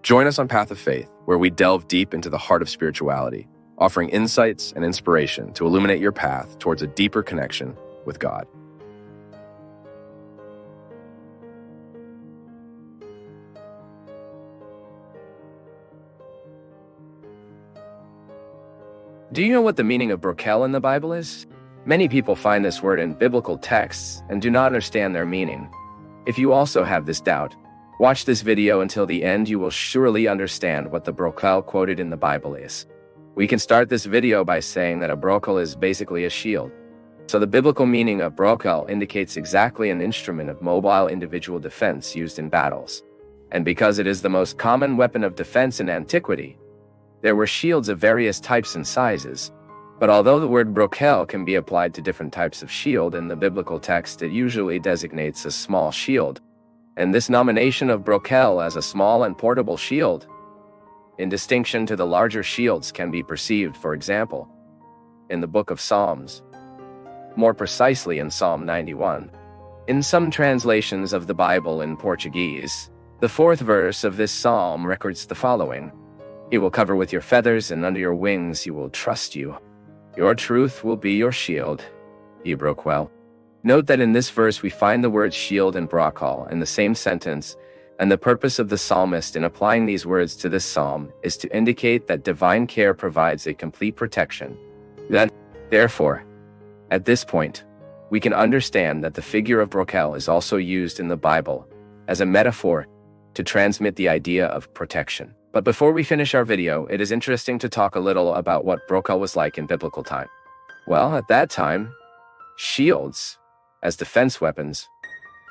Join us on Path of Faith, where we delve deep into the heart of spirituality, offering insights and inspiration to illuminate your path towards a deeper connection with God. Do you know what the meaning of brochel in the Bible is? Many people find this word in biblical texts and do not understand their meaning. If you also have this doubt, watch this video until the end. You will surely understand what the brochel quoted in the Bible is. We can start this video by saying that a brochel is basically a shield. So the biblical meaning of brochel indicates exactly an instrument of mobile individual defense used in battles. And because it is the most common weapon of defense in antiquity, there were shields of various types and sizes. But although the word brochel can be applied to different types of shield in the biblical text, it usually designates a small shield. And this nomination of brochel as a small and portable shield, in distinction to the larger shields, can be perceived, for example, in the book of Psalms, more precisely in Psalm 91. In some translations of the Bible in Portuguese, the fourth verse of this psalm records the following: "He will cover with your feathers, and under your wings he will trust you. Your truth will be your shield." Brochel. Note that in this verse we find the words shield and brochel in the same sentence, and the purpose of the psalmist in applying these words to this psalm is to indicate that divine care provides a complete protection. Therefore, at this point, we can understand that the figure of brochel is also used in the Bible as a metaphor to transmit the idea of protection. But before we finish our video, it is interesting to talk a little about what brochel was like in biblical time. Well, at that time, shields, as defense weapons,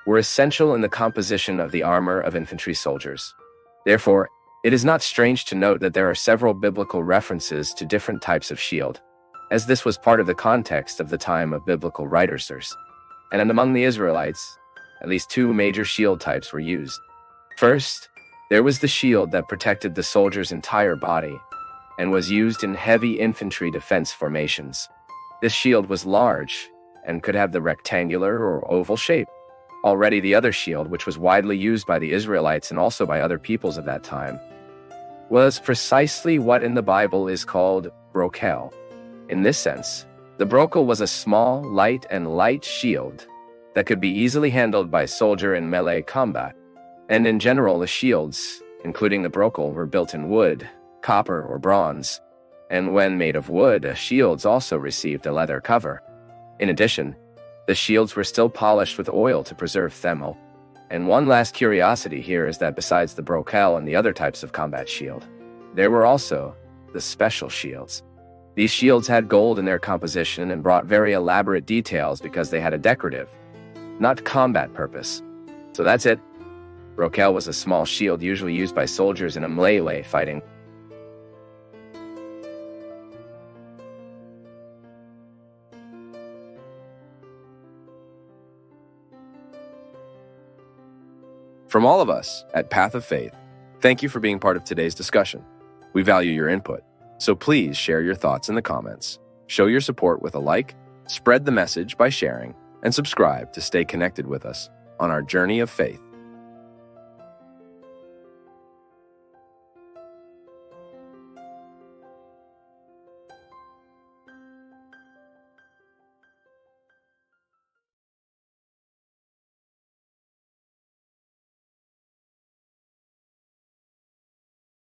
were essential in the composition of the armor of infantry soldiers. Therefore, it is not strange to note that there are several biblical references to different types of shield, as this was part of the context of the time of biblical writers. And among the Israelites, at least two major shield types were used. First, there was the shield that protected the soldier's entire body and was used in heavy infantry defense formations. This shield was large and could have the rectangular or oval shape. Already the other shield, which was widely used by the Israelites and also by other peoples of that time, was precisely what in the Bible is called brochel. In this sense, the brochel was a small, light shield that could be easily handled by a soldier in melee combat. And in general, the shields, including the brochel, were built in wood, copper, or bronze. And when made of wood, shields also received a leather cover. In addition, the shields were still polished with oil to preserve thermal. And one last curiosity here is that besides the brochel and the other types of combat shield, there were also the special shields. These shields had gold in their composition and brought very elaborate details because they had a decorative, not combat purpose. So that's it. Brochel was a small shield usually used by soldiers in a melee fighting. From all of us at Path of Faith, thank you for being part of today's discussion. We value your input, so please share your thoughts in the comments. Show your support with a like, spread the message by sharing, and subscribe to stay connected with us on our journey of faith.